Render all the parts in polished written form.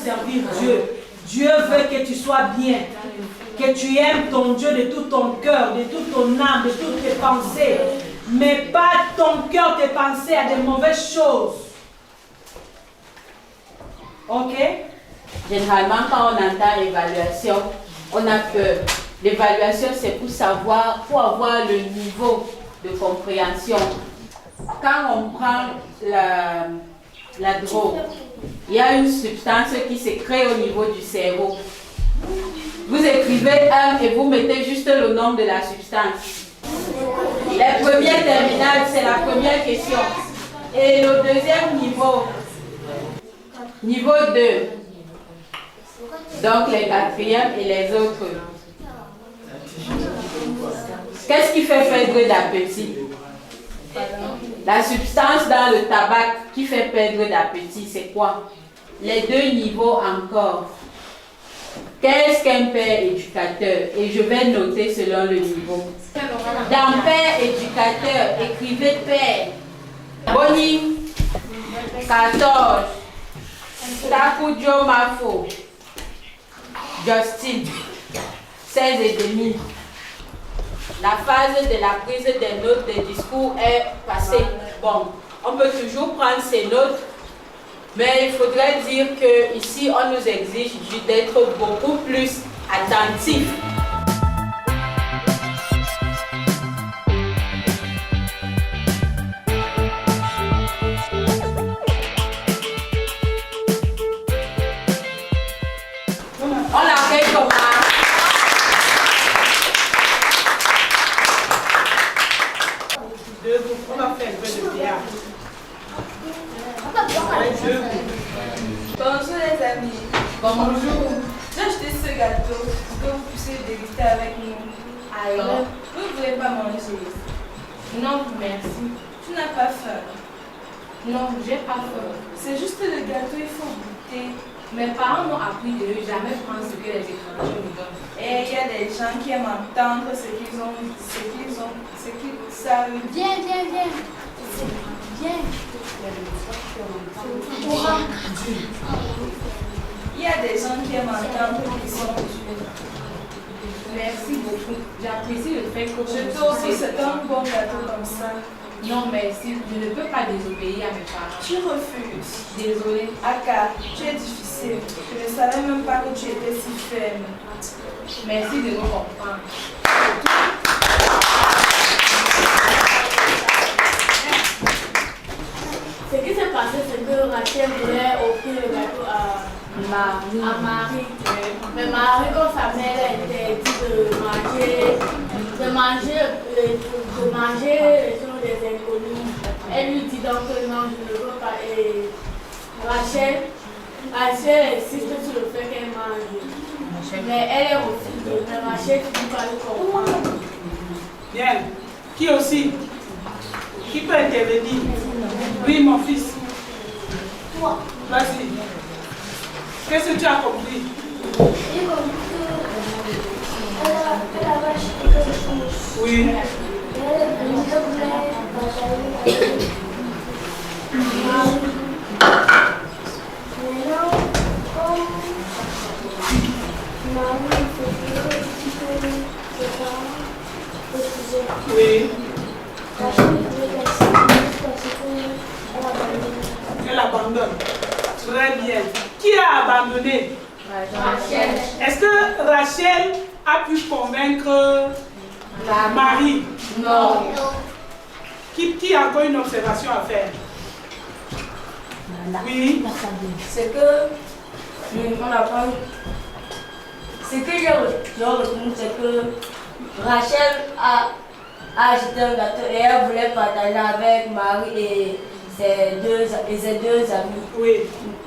servir Dieu. Dieu veut que tu sois bien, que tu aimes ton Dieu de tout ton cœur, de toute ton âme, de toutes tes pensées. Mais pas ton cœur, tes pensées à des mauvaises choses. Ok? Généralement, quand on entend évaluation, on a peur. L'évaluation, c'est pour savoir, pour avoir le niveau de compréhension. Quand on prend la drogue, il y a une substance qui se crée au niveau du cerveau. Vous écrivez 1 et vous mettez juste le nom de la substance. La première terminale, c'est la première question. Et le deuxième niveau, niveau 2. Donc les quatrièmes et les autres. Qu'est-ce qui fait perdre d'appétit? La substance dans le tabac qui fait perdre d'appétit, c'est quoi? Les deux niveaux encore. Qu'est-ce qu'un père éducateur? Et je vais noter selon le niveau. Dans père éducateur, écrivez père. Boni, 14. Takujo Mafo. Justin, 16 et demi. La phase de la prise des notes des discours est passée. Bon, on peut toujours prendre ces notes, mais il faudrait dire qu'ici, on nous exige d'être beaucoup plus attentifs. On l'accueille comment? On va faire un peu de théâtre. Bonjour les amis. Bonjour. J'ai acheté ce gâteau que vous puissiez déguster avec nous. Alors, vous ne voulez pas manger? Non, merci. Tu n'as pas faim? Non, j'ai pas faim. C'est juste le gâteau, il faut goûter. Mes parents m'ont appris de ne jamais prendre ce que les étrangers me donnent. Et il y a des gens qui aiment entendre ce qu'ils savent. Viens. Il y a des gens qui aiment entendre qu'ils sont Dieu. Merci beaucoup. J'apprécie le fait que Je te aussi, c'est un bon gâteau comme ça. Non, merci. Je ne peux pas désobéir à mes parents. Tu refuses. Désolée. Aka, tu es difficile. Je ne savais même pas que tu étais si ferme. Merci de me comprendre. Ce qui s'est passé, c'est que Rachel voulait offrir le gâteau à Marie. Mais Marie, comme sa mère a interdit de manger les choses des inconnus, elle lui dit donc que non, je ne veux pas. Et Rachel insiste sur le fait qu'elle mange. Mais elle est refusée. Mais Rachel finit par le comprendre. Bien. Qui aussi? Qui peut intervenir? Oui, mon fils. Toi, Vas-y. Qu'est-ce que tu as compris? j'ai compris qu'elle avait acheté quelque chose. Oui. Elle voulait partager. Maintenant, comme Marie faisait que ses parents refusaient. Oui. Rachel voulait laisser parce qu'elle abandonne. Elle abandonne. Très bien. Qui a abandonné? Rachel. Est-ce que Rachel a pu convaincre Marie? Non. Qui a encore une observation à faire? Oui. C'est que on apprend. Ce que j'ai retenu, c'est que Rachel a acheté un gâteau et elle voulait partager avec Marie et ses deux amis. Oui.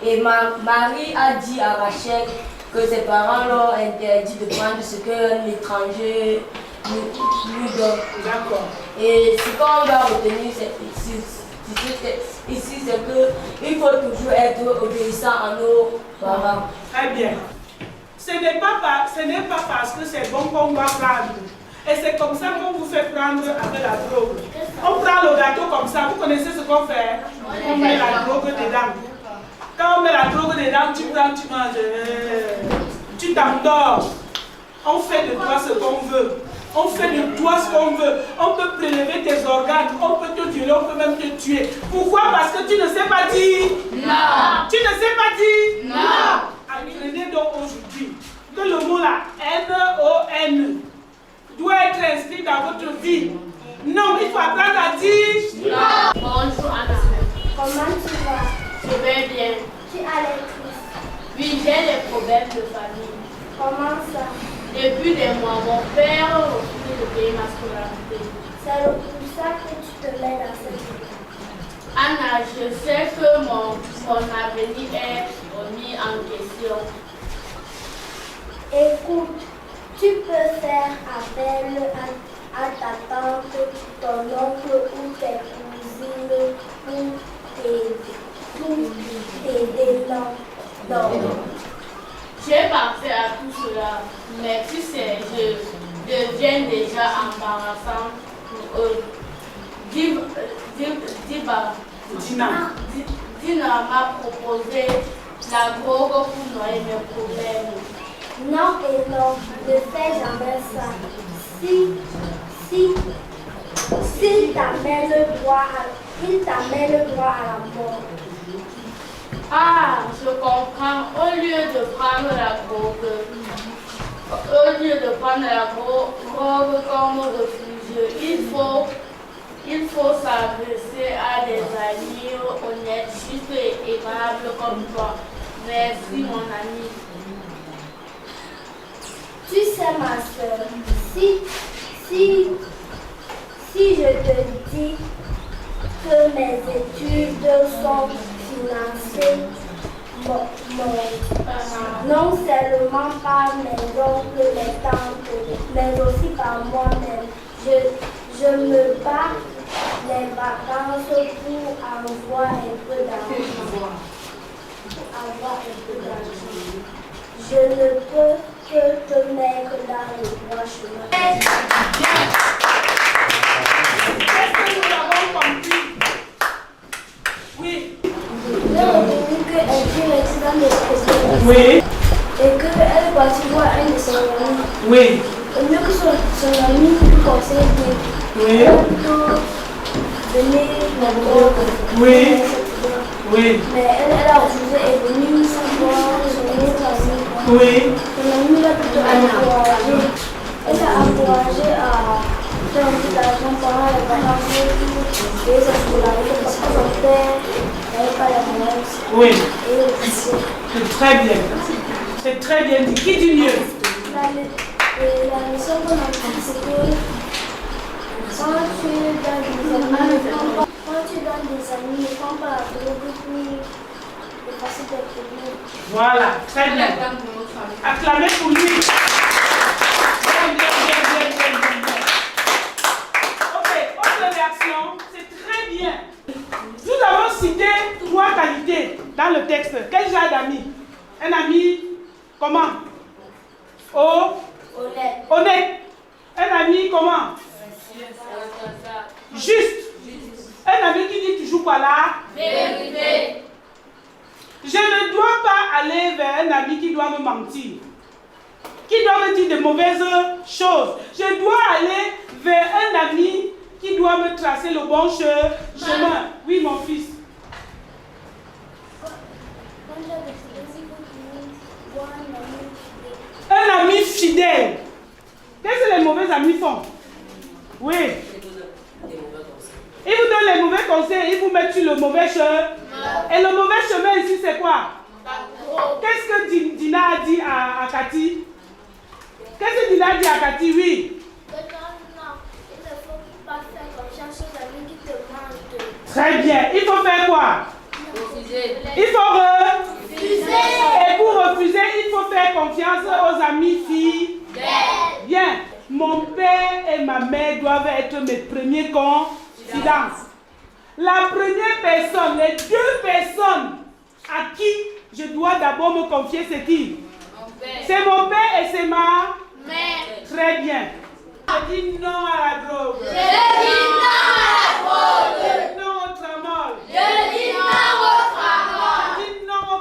Et Marie a dit à Rachel que ses parents l'ont interdit de prendre ce qu'un étranger lui donne. D'accord. Et ce qu'on doit retenir ici, c'est qu'il faut toujours être obéissant à nos parents. Très bien. Ce n'est pas parce que c'est bon qu'on va prendre. Et c'est comme ça qu'on vous fait prendre avec la drogue. On prend le gâteau comme ça. Vous connaissez ce qu'on fait? On met la drogue dedans. Quand on met la drogue dedans, tu prends, tu manges. Tu t'endors. On fait de toi ce qu'on veut. On fait de toi ce qu'on veut. On peut prélever tes organes. On peut te violer. On peut même te tuer. Pourquoi? Parce que tu ne sais pas dire. Non. Tu ne sais pas dire. Non. Apprenez donc aujourd'hui que le mot là, N-O-N, doit être inscrit dans votre vie. Non, il faut apprendre à dire. Non. Bonjour Anna. Comment tu vas? Je vais bien. Tu as l'air triste. Oui, j'ai des problèmes de famille. Comment ça? Depuis des mois, mon père refuse de payer ma scolarité. C'est pour ça que tu te mets dans cette vie. Anna, je sais que mon avenir est remis en question. Écoute, tu peux faire appel à ta tante, ton oncle ou tes cousines pour t'aider. Non. J'ai pensé à tout cela, mais tu sais, je deviens déjà embarrassant pour eux. Dina m'a proposé la drogue pour noyer mes problèmes. Non et non, ne fais jamais ça. S'il t'amène le droit à la mort. Ah, je comprends. Au lieu de prendre la drogue comme refuge, il faut s'adresser à des amis honnêtes, justes et aimables comme toi. Merci mon ami. Tu sais ma soeur, si je te dis que mes études sont financées, non seulement par mes oncles, mes tantes, mais aussi par moi-même, je me bats les vacances pour avoir un peu d'argent. Je ne peux que te mettre dans le droit chemin. Qu'est-ce que nous avons compris? Oui. J'ai retenu qu'elle fut l'accident de président. Oui. Et qu'elle est partie voir un de ses amis. Oui. Au mieux que son ami lui conseille Oui. de venir la drogue. Oui. Oui. Mais elle a refusé et est venue voir son autre ami. Oui. Son ami l'a plutôt encouragé. Elle l'a encouragé à faire un peu d'argent pendant les vacances pour payer sa scolarité parce que son père n'avait pas les moyens. Oui. Et il refusait. C'est très bien. C'est très bien dit. Qui dit mieux? La leçon qu'on a appris, c'est que quand tu donnes des amis, ne prends pas la drogue pour effacer tes problèmes. Voilà, très bien. Acclamez pour lui. Bien. Ok, autre réaction, c'est très bien. Nous avons cité 3 qualités dans le texte. Quel genre d'amis? Un ami, comment? Honnête. Un ami, comment? Juste. Un ami qui dit toujours quoi là? Vérité. Je ne dois pas aller vers un ami qui doit me mentir, qui doit me dire de mauvaises choses. Je dois aller vers un ami qui doit me tracer le bon chemin. Oui, mon fils. Un ami fidèle. Qu'est-ce que les mauvais amis font? Oui. Ils vous donnent les mauvais conseils, ils vous mettent sur le mauvais chemin. Et le mauvais chemin ici, c'est quoi? Qu'est-ce que Dina a dit à Cathy? Qu'est-ce que Dina a dit à Cathy? Oui. Non, il ne faut pas faire confiance aux amis qui te mentent. Très bien. Il faut faire quoi? Il faut refuser. Et pour refuser, il faut faire confiance aux amis fidèles. Bien. Mon père et ma mère doivent être mes premiers confidents. La première personne, les 2 personnes à qui je dois d'abord me confier, c'est qui? C'est mon père et c'est ma mère. Très bien. Je dis non à la drogue. Je dis non à la drogue. Non au tramol. Je dis non au tramol. Je dis non au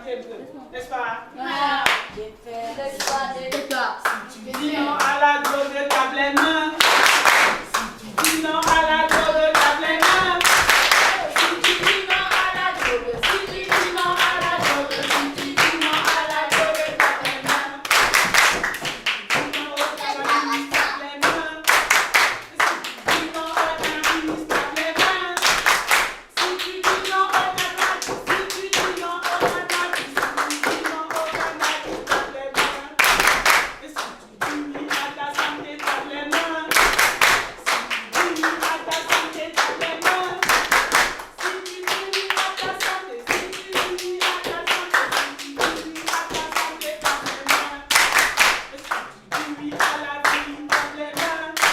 chanter un peu, n'est-ce pas? Tais-toi. Si tu dis non à la drogue, tape les mains. Si tu dis non à la drogue, tape les mains. Si tu dis non à la drogue, si tu dis non à la drogue, si tu dis non à la drogue, tape les mains. Si tu dis non au cannabis, tape les mains. Si tu dis non au cannabis, tape les mains. Si tu dis non au cannabis, si tu dis non au cannabis, si tu dis non au cannabis, tape les mains. Et si tu dis oui à ta santé, tape les mains. Si tu dis oui à ta santé, tape les mains. Si tu dis oui à ta santé, si tu dis oui à ta santé, si tu dis oui à ta santé, tape les mains. Et si tu dis oui à la vie, tape les mains. Si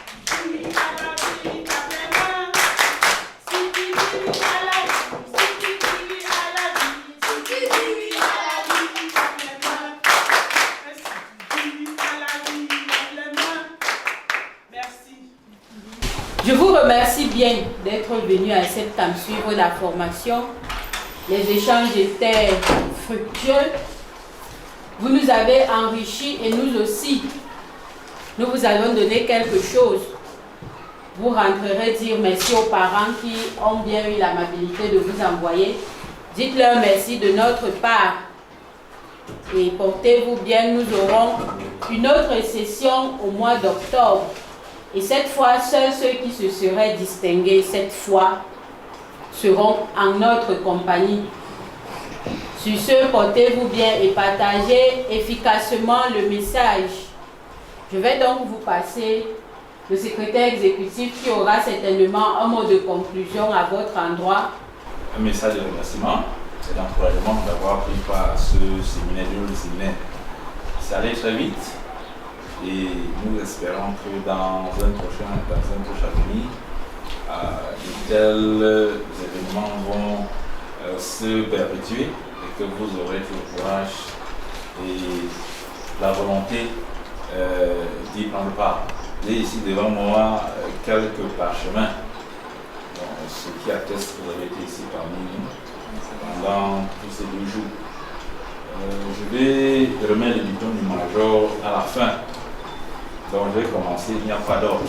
tu dis oui à la vie, tape les mains. Si tu dis oui à la vie, si tu dis oui à la vie, si tu dis oui à la vie, tape les mains. Et si tu dis oui à la vie, tape les mains. Merci. Je vous remercie bien d'être venu à cette CAM suivre la formation. Les échanges étaient fructueux. Vous nous avez enrichis et nous aussi. Nous vous avons donné quelque chose. Vous rentrerez dire merci aux parents qui ont bien eu l'amabilité de vous envoyer. Dites-leur merci de notre part. Et portez-vous bien, nous aurons une autre session au mois d'octobre. Et cette fois, seuls ceux qui se seraient distingués cette fois seront en notre compagnie. Sur ce, portez-vous bien et partagez efficacement le message. Je vais donc vous passer le secrétaire exécutif qui aura certainement un mot de conclusion à votre endroit. Un message de remerciement et d'encouragement d'avoir pris part à ce séminaire, le séminaire. Ça allait très vite et nous espérons que dans un prochain avenir, de tels événements vont se perpétuer et que vous aurez tout le courage et la volonté d'y prendre part. J'ai ici devant moi quelques parchemins, ce qui atteste que vous avez été ici parmi nous pendant tous ces 2 jours. Je vais remettre le bouton du major à la fin. Donc je vais commencer, il n'y a pas d'ordre.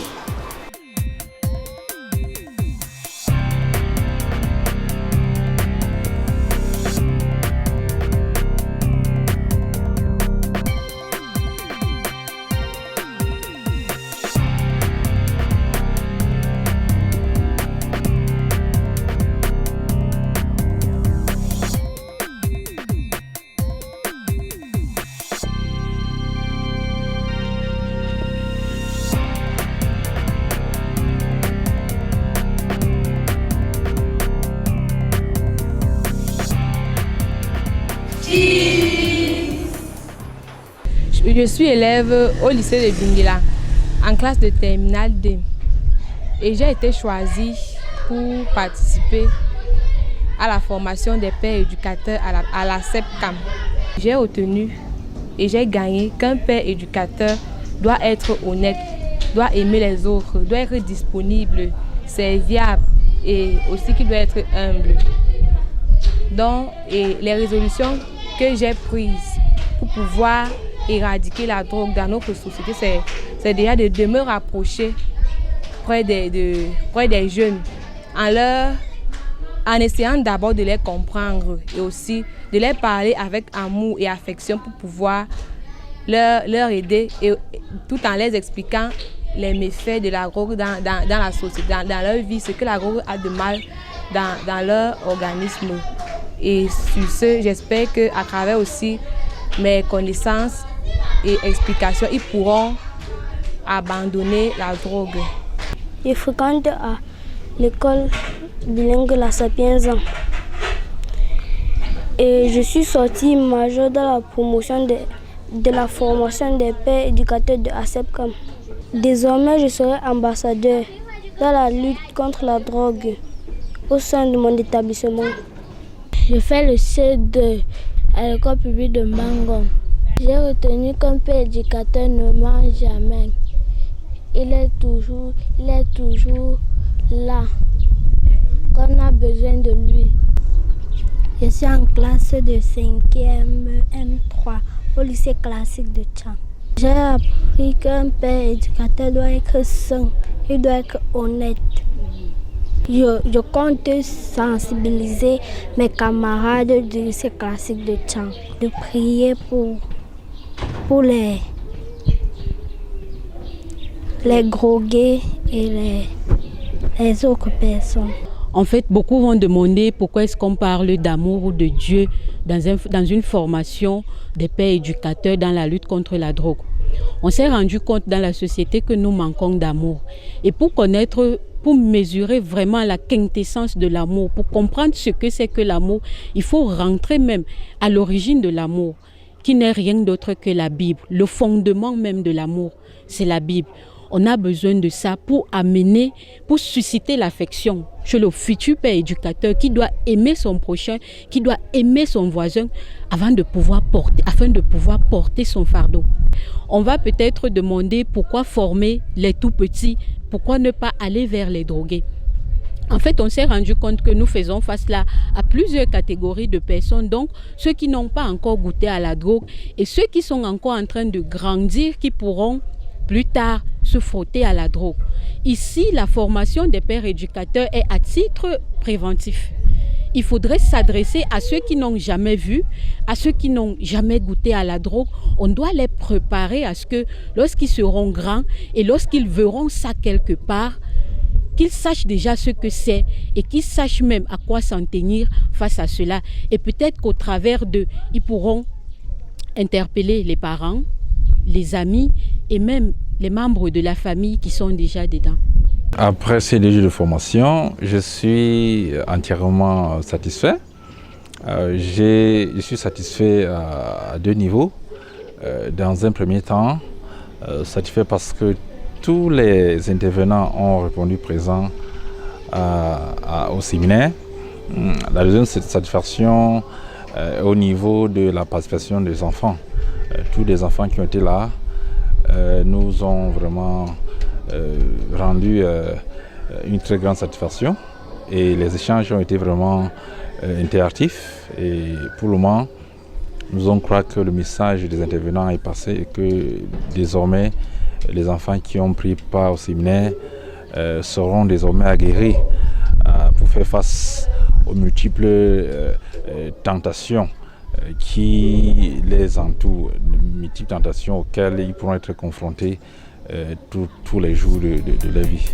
Je suis élève au lycée de Bingila, en classe de terminale D. Et j'ai été choisie pour participer à la formation des pères éducateurs à la CEPCAM. J'ai obtenu et j'ai gagné qu'un père éducateur doit être honnête, doit aimer les autres, doit être disponible, serviable et aussi qu'il doit être humble. Donc, les résolutions que j'ai prises pour pouvoir éradiquer la drogue dans notre société, c'est déjà de me rapprocher près des jeunes en essayant d'abord de les comprendre et aussi de les parler avec amour et affection pour pouvoir leur aider et tout en les expliquant les méfaits de la drogue dans la société, dans leur vie, ce que la drogue a de mal dans leur organisme. Et sur ce, j'espère qu'à travers aussi mes connaissances et explications, ils pourront abandonner la drogue. Je fréquente à l'école bilingue La Sapienza et je suis sortie majeure dans la promotion de la formation des pères éducateurs de ASEPCAM. Désormais, je serai ambassadeur dans la lutte contre la drogue au sein de mon établissement. Je fais le CE2 à l'école publique de Mangon. J'ai retenu qu'un père éducateur ne ment jamais. Il est toujours là quand on a besoin de lui. Je suis en classe de 5e M3 au lycée classique de Tchang. J'ai appris qu'un père éducateur doit être sain, il doit être honnête. Je compte sensibiliser mes camarades du lycée classique de Tchang, de prier pour les drogués et les autres personnes. En fait, beaucoup vont demander pourquoi est-ce qu'on parle d'amour ou de Dieu dans une formation des pères éducateurs dans la lutte contre la drogue. On s'est rendu compte dans la société que nous manquons d'amour. Et pour mesurer vraiment la quintessence de l'amour, pour comprendre ce que c'est que l'amour, il faut rentrer même à l'origine de l'amour, qui n'est rien d'autre que la Bible. Le fondement même de l'amour, c'est la Bible. On a besoin de ça pour susciter l'affection chez le futur père éducateur qui doit aimer son prochain, qui doit aimer son voisin afin de pouvoir porter son fardeau. On va peut-être demander pourquoi former les tout petits, pourquoi ne pas aller vers les drogués. En fait, on s'est rendu compte que nous faisons face là à plusieurs catégories de personnes, donc ceux qui n'ont pas encore goûté à la drogue et ceux qui sont encore en train de grandir, qui pourront plus tard se frotter à la drogue. Ici, la formation des pères éducateurs est à titre préventif. Il faudrait s'adresser à ceux qui n'ont jamais vu, à ceux qui n'ont jamais goûté à la drogue. On doit les préparer à ce que lorsqu'ils seront grands et lorsqu'ils verront ça quelque part, qu'ils sachent déjà ce que c'est et qu'ils sachent même à quoi s'en tenir face à cela. Et peut-être qu'au travers d'eux, ils pourront interpeller les parents, les amis et même les membres de la famille qui sont déjà dedans. Après ces 2 jours de formation, je suis entièrement satisfait. Je suis satisfait à 2 niveaux. Dans un premier temps, satisfait parce que tous les intervenants ont répondu présents au séminaire. La deuxième satisfaction au niveau de la participation des enfants. Tous les enfants qui ont été là nous ont vraiment rendu une très grande satisfaction et les échanges ont été vraiment interactifs et pour le moment nous on croit que le message des intervenants est passé et que désormais les enfants qui ont pris part au séminaire seront désormais aguerris pour faire face aux multiples tentations qui les entourent, multiples tentations auxquelles ils pourront être confrontés tous les jours de leur vie.